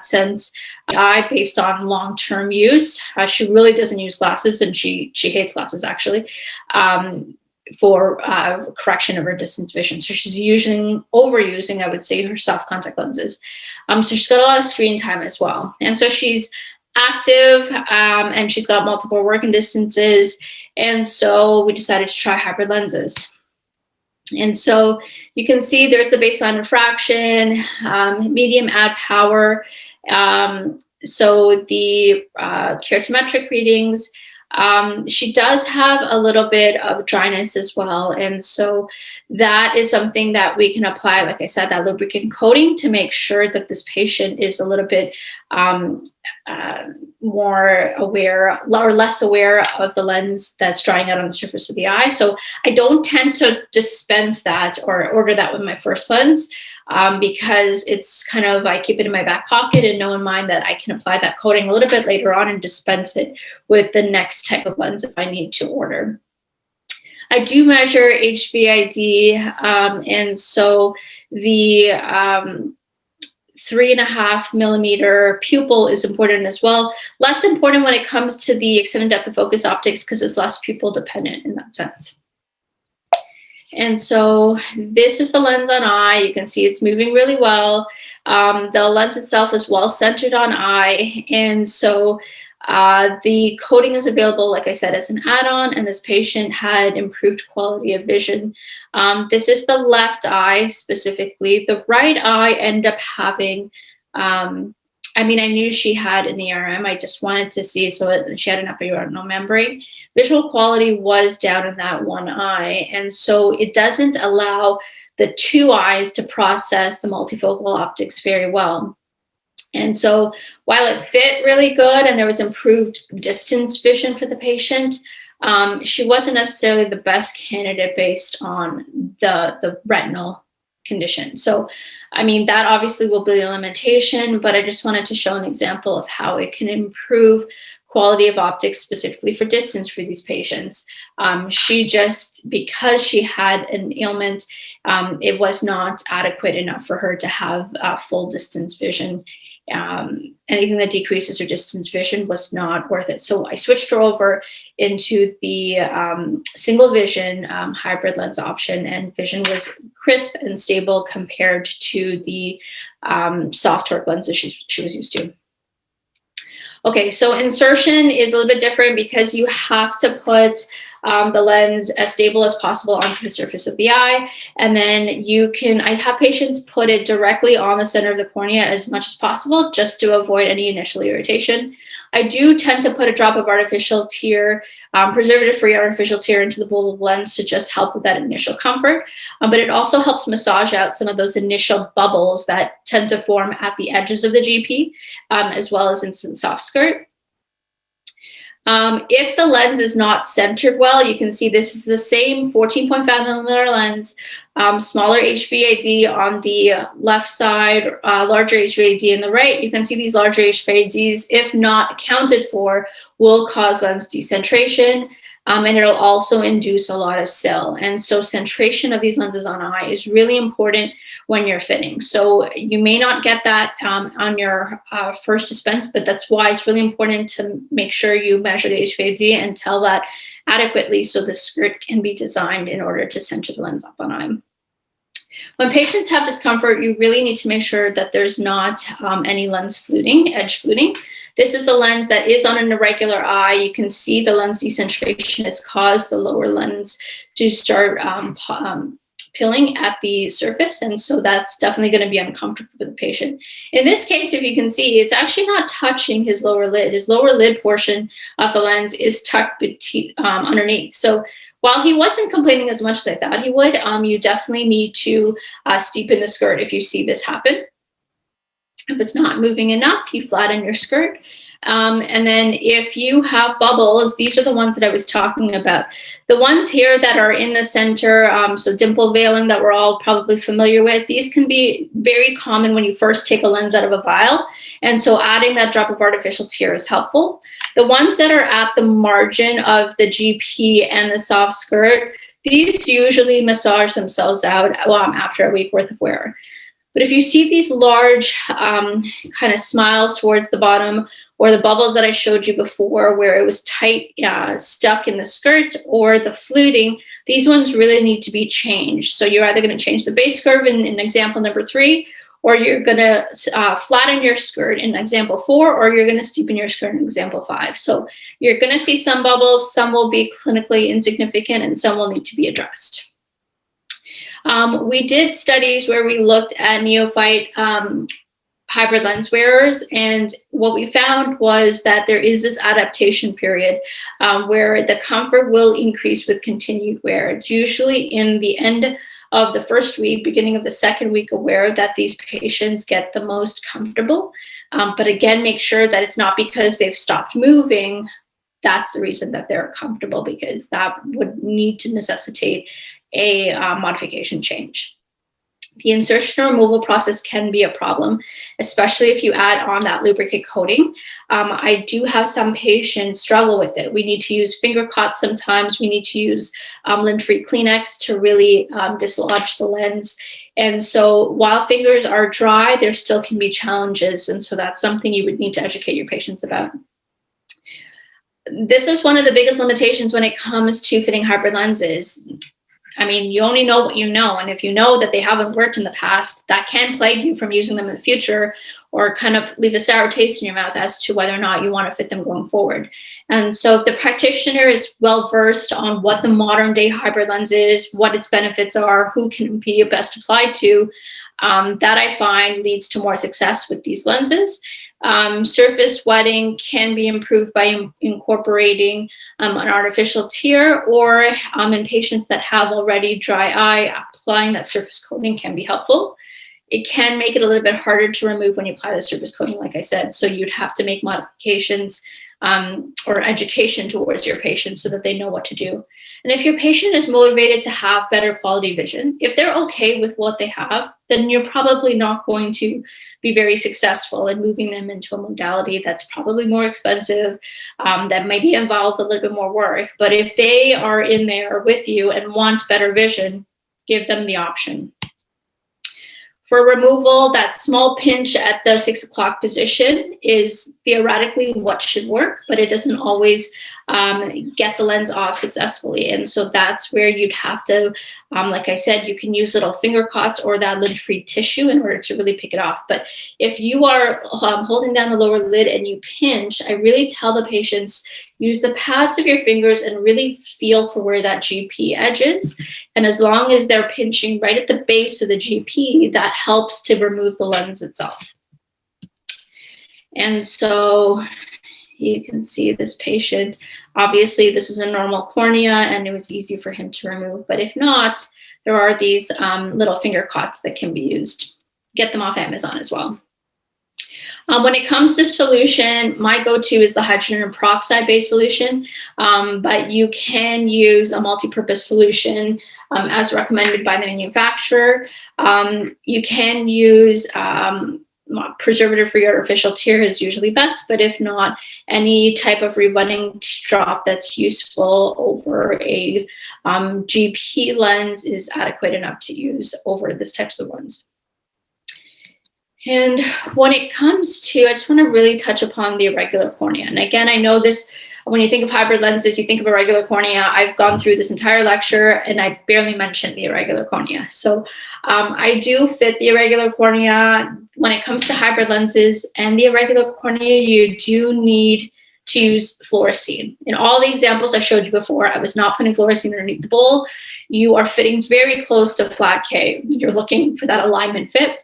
sense. Eye, based on long-term use, she really doesn't use glasses, and she hates glasses actually, for correction of her distance vision. So she's overusing, I would say, her soft contact lenses. So she's got a lot of screen time as well, and so she's active, and she's got multiple working distances, and so we decided to try hybrid lenses. And so you can see there's the baseline refraction, medium add power. So the keratometric readings, she does have a little bit of dryness as well. And so that is something that we can apply, like I said, that lubricant coating to make sure that this patient is a little bit more aware or less aware of the lens that's drying out on the surface of the eye. So I don't tend to dispense that or order that with my first lens, because it's kind of, I keep it in my back pocket and know in mind that I can apply that coating a little bit later on and dispense it with the next type of lens if I need to order. I do measure HVID, and so the 3.5 millimeter pupil is important as well. Less important when it comes to the extended depth of focus optics because it's less pupil dependent in that sense. And so this is the lens on eye. You can see it's moving really well. The lens itself is well centered on eye. And so the coating is available, like I said, as an add-on, and this patient had improved quality of vision. This is the left eye specifically. The right eye ended up having, I knew she had an ERM. I just wanted to see, so she had an epiretinal membrane. Visual quality was down in that one eye. And so it doesn't allow the two eyes to process the multifocal optics very well. And so while it fit really good and there was improved distance vision for the patient, she wasn't necessarily the best candidate based on the retinal condition. So, that obviously will be a limitation, but I just wanted to show an example of how it can improve quality of optics specifically for distance for these patients. She just, because she had an ailment, it was not adequate enough for her to have full distance vision. Anything that decreases her distance vision was not worth it. So I switched her over into the single vision hybrid lens option, and vision was crisp and stable compared to the soft toric lenses she was used to. Okay, so insertion is a little bit different because you have to put the lens as stable as possible onto the surface of the eye. And then I have patients put it directly on the center of the cornea as much as possible just to avoid any initial irritation. I do tend to put a drop of artificial tear, preservative-free artificial tear into the bowl of lens to just help with that initial comfort. But it also helps massage out some of those initial bubbles that tend to form at the edges of the GP, as well as in the soft skirt. If the lens is not centered well, you can see this is the same 14.5 millimeter lens, smaller HVAD on the left side, larger HVAD in the right. You can see these larger HVADs, if not accounted for, will cause lens decentration. And it'll also induce a lot of SIL. And so centration of these lenses on eye is really important when you're fitting. So you may not get that on your first dispense, but that's why it's really important to make sure you measure the HVAD and tell that adequately so the skirt can be designed in order to center the lens up on eye. When patients have discomfort, you really need to make sure that there's not any lens fluting, edge fluting. This is a lens that is on an irregular eye. You can see the lens decentration has caused the lower lens to start pilling at the surface. And so that's definitely going to be uncomfortable for the patient. In this case, if you can see, it's actually not touching his lower lid. His lower lid portion of the lens is tucked underneath. So while he wasn't complaining as much as I thought he would, you definitely need to steepen the skirt if you see this happen. If it's not moving enough, you flatten your skirt. And then if you have bubbles, these are the ones that I was talking about. The ones here that are in the center, so dimple veiling that we're all probably familiar with, these can be very common when you first take a lens out of a vial. And so adding that drop of artificial tear is helpful. The ones that are at the margin of the GP and the soft skirt, these usually massage themselves out after a week worth of wear. But if you see these large kind of smiles towards the bottom, or the bubbles that I showed you before where it was tight, stuck in the skirt, or the fluting, these ones really need to be changed. So you're either going to change the base curve in example number 3, or you're going to flatten your skirt in example 4, or you're going to steepen your skirt in example 5. So you're going to see some bubbles, some will be clinically insignificant, and some will need to be addressed. We did studies where we looked at neophyte hybrid lens wearers, and what we found was that there is this adaptation period where the comfort will increase with continued wear. It's usually in the end of the first week, beginning of the second week of wear, that these patients get the most comfortable. But again, make sure that it's not because they've stopped moving. That's the reason that they're comfortable, because that would need to necessitate a modification change. The insertion or removal process can be a problem, especially if you add on that lubricant coating. I do have some patients struggle with it. We need to use finger cots sometimes. We need to use lint-free Kleenex to really dislodge the lens. And so while fingers are dry, there still can be challenges. And so that's something you would need to educate your patients about. This is one of the biggest limitations when it comes to fitting hybrid lenses. I mean, you only know what you know. And if you know that they haven't worked in the past, that can plague you from using them in the future, or kind of leave a sour taste in your mouth as to whether or not you want to fit them going forward. And so if the practitioner is well-versed on what the modern day hybrid lens is, what its benefits are, who can be best applied to, that I find leads to more success with these lenses. Surface wetting can be improved by incorporating an artificial tear, or in patients that have already dry eye, applying that surface coating can be helpful. It can make it a little bit harder to remove when you apply the surface coating, like I said, so you'd have to make modifications or education towards your patient so that they know what to do. And if your patient is motivated to have better quality vision, if they're okay with what they have, then you're probably not going to be very successful in moving them into a modality that's probably more expensive, that maybe involve a little bit more work. But if they are in there with you and want better vision, give them the option. For removal, that small pinch at the 6 o'clock position is theoretically what should work, but it doesn't always get the lens off successfully. And so that's where you'd have to, like I said, you can use little finger cots or that lint-free tissue in order to really pick it off. But if you are holding down the lower lid and you pinch, I really tell the patients, use the pads of your fingers and really feel for where that GP edge is. And as long as they're pinching right at the base of the GP, that helps to remove the lens itself. And so you can see this patient, obviously this is a normal cornea and it was easy for him to remove, but if not, there are these little finger cots that can be used. Get them off Amazon as well. When it comes to solution, my go-to is the hydrogen peroxide-based solution, but you can use a multi-purpose solution as recommended by the manufacturer. You can use preservative-free artificial tear is usually best, but if not, any type of rebudding drop that's useful over a GP lens is adequate enough to use over this types of lens. And when it comes to, I just want to really touch upon the irregular cornea. And again, I know this, when you think of hybrid lenses, you think of irregular cornea. I've gone through this entire lecture and I barely mentioned the irregular cornea. So I do fit the irregular cornea. When it comes to hybrid lenses and the irregular cornea, you do need to use fluorescein. In all the examples I showed you before, I was not putting fluorescein underneath the bowl. You are fitting very close to flat K. You're looking for that alignment fit.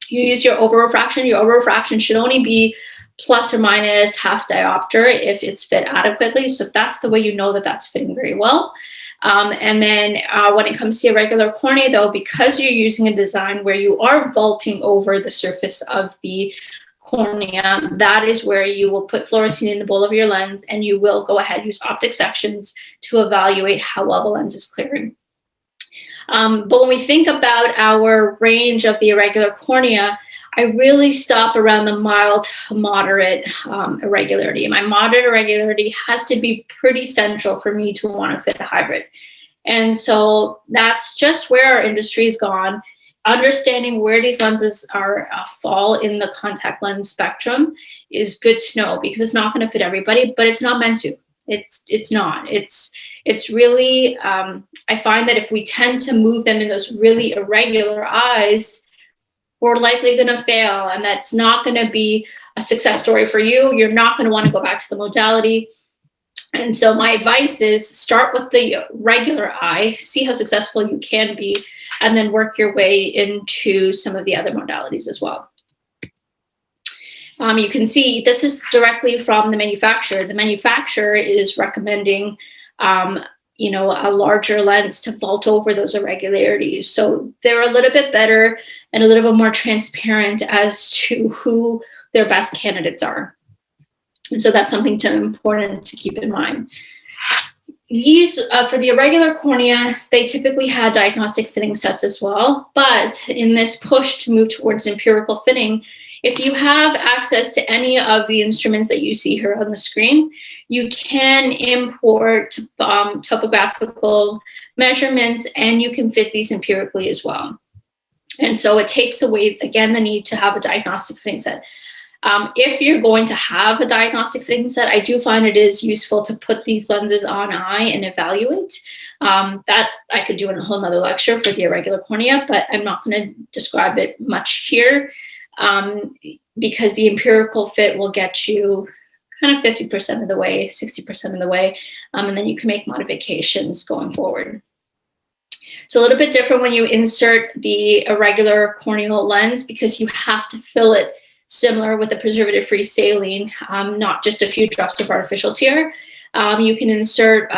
You use your over-refraction. Your over-refraction should only be plus or minus half diopter if it's fit adequately. So that's the way you know that that's fitting very well. And then when it comes to irregular cornea, though, because you're using a design where you are vaulting over the surface of the cornea, that is where you will put fluorescein in the bowl of your lens, and you will go ahead and use optic sections to evaluate how well the lens is clearing. But when we think about our range of the irregular cornea, I really stop around the mild to moderate irregularity. And my moderate irregularity has to be pretty central for me to want to fit a hybrid. And so that's just where our industry's gone. Understanding where these lenses are fall in the contact lens spectrum is good to know, because it's not going to fit everybody, but it's not meant to. It's not. It's really, I find that if we tend to move them in those really irregular eyes, we're likely going to fail, and that's not going to be a success story for you. You're not going to want to go back to the modality. And so my advice is start with the regular eye, see how successful you can be, and then work your way into some of the other modalities as well. You can see this is directly from the manufacturer. The manufacturer is recommending, you know, a larger lens to vault over those irregularities. So they're a little bit better and a little bit more transparent as to who their best candidates are. And so that's something important to keep in mind. These, for the irregular cornea, they typically had diagnostic fitting sets as well. But in this push to move towards empirical fitting, if you have access to any of the instruments that you see here on the screen, you can import topographical measurements, and you can fit these empirically as well. And so it takes away, again, the need to have a diagnostic fitting set. If you're going to have a diagnostic fitting set, I do find it is useful to put these lenses on eye and evaluate. That I could do in a whole nother lecture for the irregular cornea, but I'm not going to describe it much here. Because the empirical fit will get you kind of 50% of the way, 60% of the way, and then you can make modifications going forward. It's a little bit different when you insert the irregular corneal lens, because you have to fill it similar with the preservative-free saline, not just a few drops of artificial tear. You can insert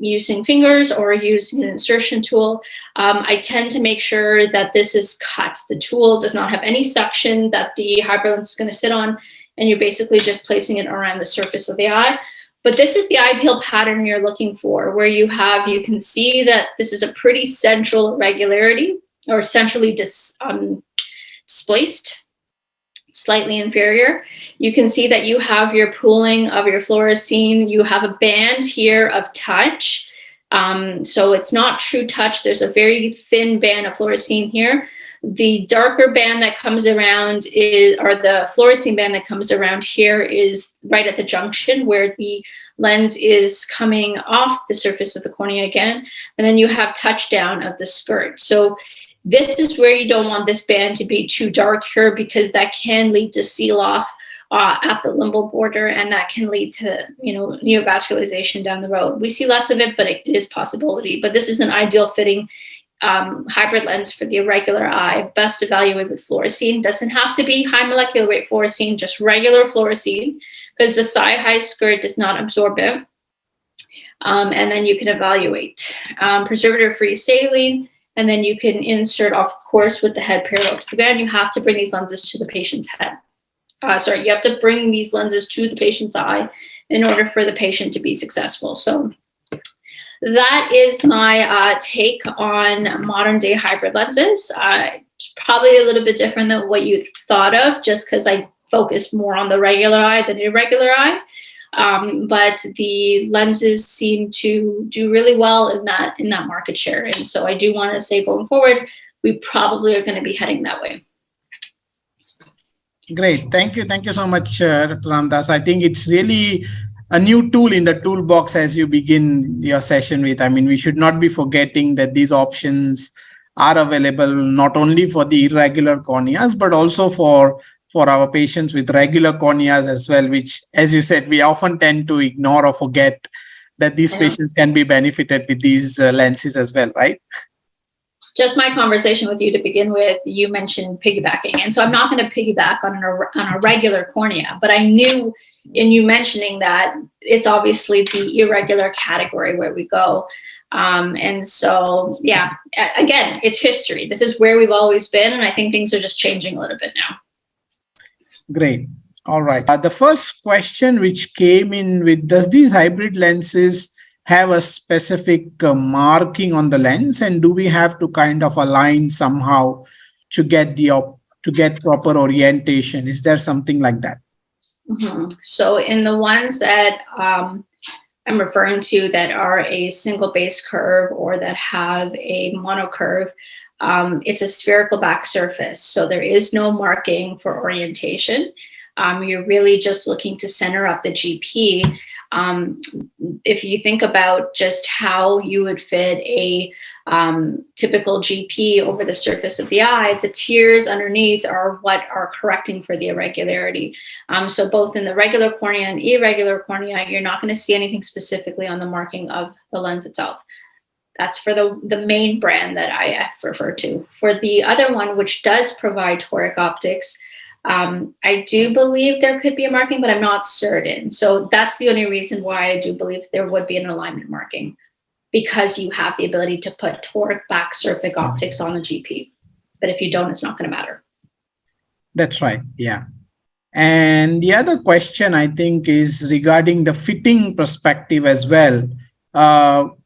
using fingers or using an insertion tool. I tend to make sure that this is cut. The tool does not have any suction that the hybrid lens is going to sit on, and you're basically just placing it around the surface of the eye. But this is the ideal pattern you're looking for, where you can see that this is a pretty central irregularity, or centrally displaced, slightly inferior. You can see that you have your pooling of your fluorescein. You have a band here of touch. So it's not true touch. There's a very thin band of fluorescein here. The darker band that comes around or the fluorescein band that comes around here is right at the junction where the lens is coming off the surface of the cornea again. And then you have touch down of the skirt. So this is where you don't want this band to be too dark here, because that can lead to seal off at the limbal border, and that can lead to, neovascularization down the road. We see less of it, but it is a possibility. But this is an ideal fitting hybrid lens for the irregular eye, best evaluated with fluorescein. Doesn't have to be high molecular weight fluorescein, just regular fluorescein, because the sci-high skirt does not absorb it. And then you can evaluate preservative-free saline. And then you can insert, of course, with the head parallel to the band. You have to bring these lenses to the patient's head. you have to bring these lenses to the patient's eye in order for the patient to be successful. So that is my take on modern day hybrid lenses. Probably a little bit different than what you thought of, just because I focus more on the regular eye than irregular eye. But the lenses seem to do really well in that market share. And so I do want to say going forward, we probably are going to be heading that way. Great. Thank you. Thank you so much, Dr. Ramdass. I think it's really a new tool in the toolbox as you begin your session with. I mean, we should not be forgetting that these options are available not only for the irregular corneas, but also for our patients with regular corneas as well, which, as you said, we often tend to ignore or forget that these patients can be benefited with these lenses as well, right? Just my conversation with you to begin with, you mentioned piggybacking. And so I'm not going to piggyback on a regular cornea, but I knew in you mentioning that it's obviously the irregular category where we go. And so, yeah, again, it's history. This is where we've always been. And I think things are just changing a little bit now. Great. All right. The first question which came in with, does these hybrid lenses have a specific marking on the lens, and do we have to kind of align somehow to get proper orientation? Is there something like that? Mm-hmm. So in the ones that I'm referring to that are a single base curve or that have a monocurve, it's a spherical back surface. So there is no marking for orientation. You're really just looking to center up the GP. If you think about just how you would fit a typical GP over the surface of the eye, the tears underneath are what are correcting for the irregularity. So both in the regular cornea and irregular cornea, you're not going to see anything specifically on the marking of the lens itself. That's for the main brand that I refer to. For the other one, which does provide toric optics, I do believe there could be a marking, but I'm not certain. So that's the only reason why I do believe there would be an alignment marking, because you have the ability to put toric back surface optics on the GP. But if you don't, it's not going to matter. That's right. Yeah. And the other question, I think, is regarding the fitting perspective as well.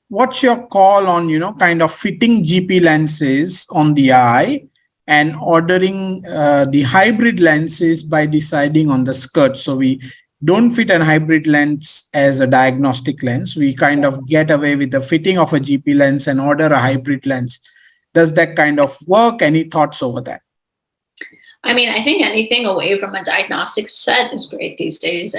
What's your call on, kind of fitting GP lenses on the eye and ordering the hybrid lenses by deciding on the skirt? So we don't fit a hybrid lens as a diagnostic lens. We kind of get away with the fitting of a GP lens and order a hybrid lens. Does that kind of work? Any thoughts over that? I mean, I think anything away from a diagnostic set is great these days.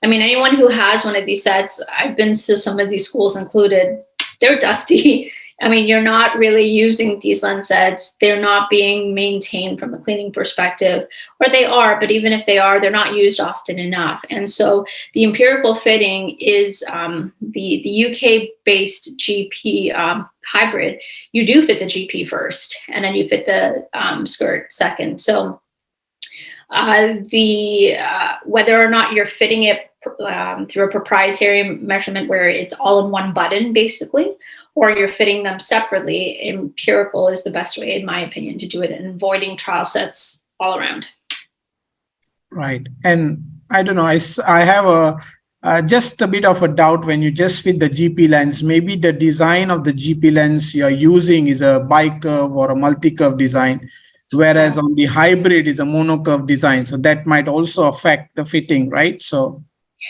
I mean, anyone who has one of these sets, I've been to some of these schools included, they're dusty. I mean, you're not really using these lens sets. They're not being maintained from a cleaning perspective, or they are, but even if they are, they're not used often enough. And so the empirical fitting is the UK-based GP hybrid. You do fit the GP first, and then you fit the skirt second. So whether or not you're fitting it through a proprietary measurement where it's all in one button, basically, or you're fitting them separately, empirical is the best way, in my opinion, to do it, and avoiding trial sets all around. Right. And I don't know, I have just a bit of a doubt when you just fit the GP lens. Maybe the design of the GP lens you're using is a bicurve or a multi-curve design, whereas on the hybrid is a monocurve design. So that might also affect the fitting, right? So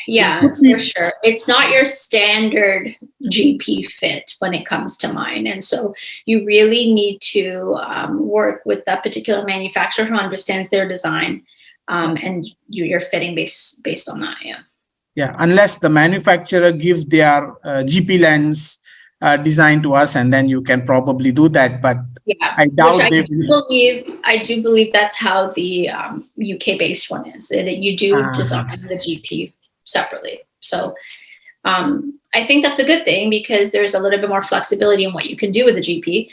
yeah, for sure. It's not your standard GP fit when it comes to mine. And so you really need to work with that particular manufacturer who understands their design, and you're fitting based on that. Yeah. Yeah, unless the manufacturer gives their GP lens design to us, and then you can probably do that. But yeah, I doubt I do believe that's how the UK based one is. You do design the GP separately. So I think that's a good thing, because there's a little bit more flexibility in what you can do with the GP.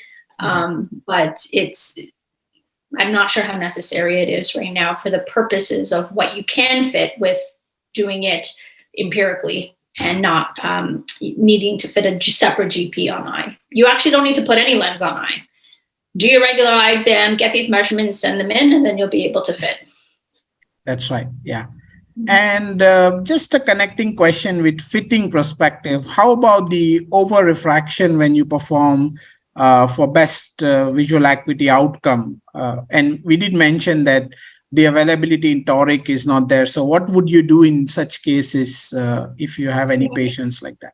But I'm not sure how necessary it is right now for the purposes of what you can fit with doing it empirically and not needing to fit a separate GP on eye. You actually don't need to put any lens on eye. Do your regular eye exam, get these measurements, send them in, and then you'll be able to fit. That's right. Yeah. And just a connecting question with fitting perspective, how about the over refraction when you perform for best visual acuity outcome? And we did mention that the availability in toric is not there. So what would you do in such cases if you have any patients like that?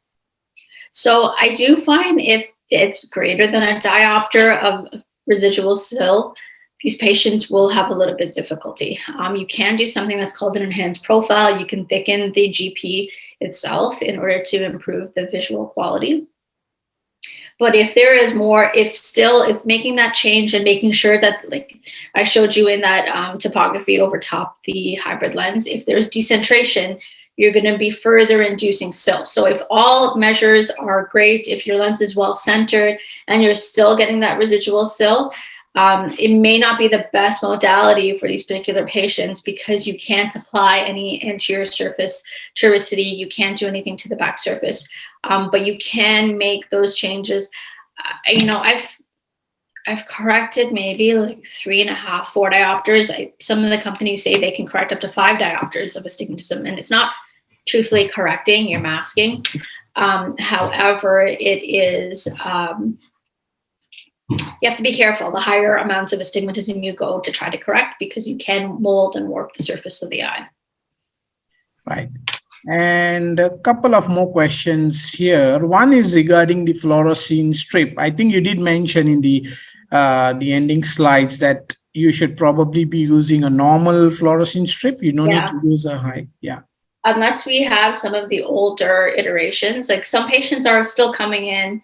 So I do find if it's greater than a diopter of residual sill, these patients will have a little bit difficulty. You can do something that's called an enhanced profile. You can thicken the GP itself in order to improve the visual quality. But if there is more, if making that change and making sure that, like I showed you in that topography over top the hybrid lens, if there's decentration, you're going to be further inducing sill. So if all measures are great, if your lens is well centered and you're still getting that residual sill, it may not be the best modality for these particular patients because you can't apply any anterior surface toricity. You can't do anything to the back surface, but you can make those changes. I've corrected maybe like 3.5, 4 diopters. Some of the companies say they can correct up to 5 diopters of astigmatism, and it's not truthfully correcting, you're masking. However, it is, you have to be careful the higher amounts of astigmatism you go to try to correct, because you can mold and warp the surface of the eye. Right. And a couple of more questions here. One is regarding the fluorescein strip. I think you did mention in the ending slides that you should probably be using a normal fluorescein strip. You don't need to use a high. Yeah. Unless we have some of the older iterations, like some patients are still coming in.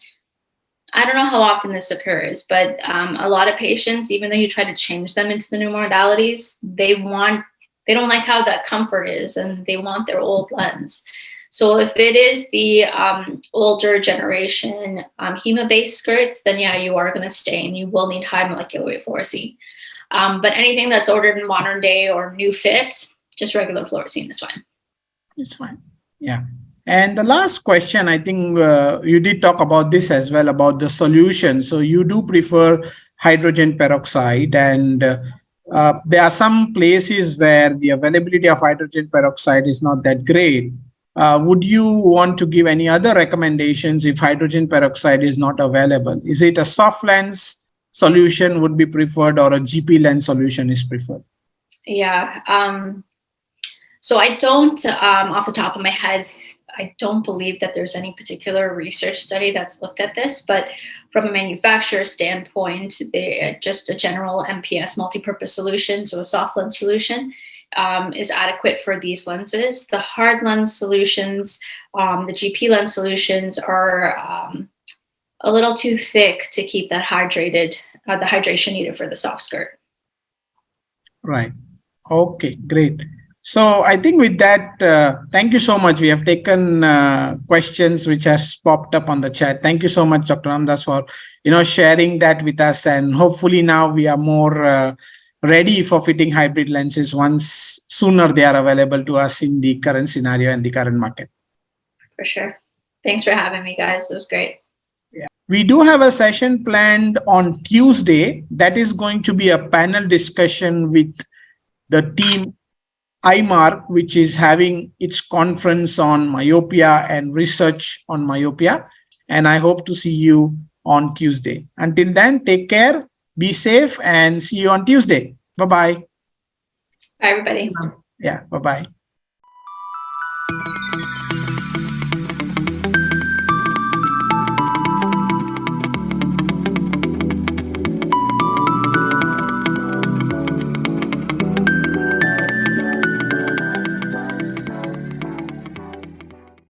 I don't know how often this occurs, but a lot of patients, even though you try to change them into the new modalities, they don't like how that comfort is, and they want their old lens. So if it is the older generation hema-based skirts, then yeah, you are going to stay and you will need high molecular weight fluorescein. But anything that's ordered in modern day or new fit, just regular fluorescein is fine. It's fine. Yeah. And the last question, I think you did talk about this as well, about the solution. So you do prefer hydrogen peroxide, and there are some places where the availability of hydrogen peroxide is not that great. Would you want to give any other recommendations if hydrogen peroxide is not available? Is it a soft lens solution would be preferred, or a GP lens solution is preferred? Yeah. So I don't, off the top of my head, I don't believe that there's any particular research study that's looked at this, but from a manufacturer standpoint, they're just a general MPS multipurpose solution, so a soft lens solution, is adequate for these lenses. The hard lens solutions, the GP lens solutions are a little too thick to keep that hydrated, the hydration needed for the soft skirt. Right. Okay, great. So I think with that, thank you so much. We have taken questions which has popped up on the chat. Thank you so much, Dr. Ramdass, for sharing that with us. And hopefully now we are more ready for fitting hybrid lenses once sooner they are available to us in the current scenario and the current market. For sure. Thanks for having me, guys. It was great. Yeah. We do have a session planned on Tuesday. That is going to be a panel discussion with the team IMARC, which is having its conference on myopia and research on myopia. And I hope to see you on Tuesday. Until then, take care, be safe, and see you on Tuesday. Bye-bye. Bye, everybody. Yeah, bye-bye.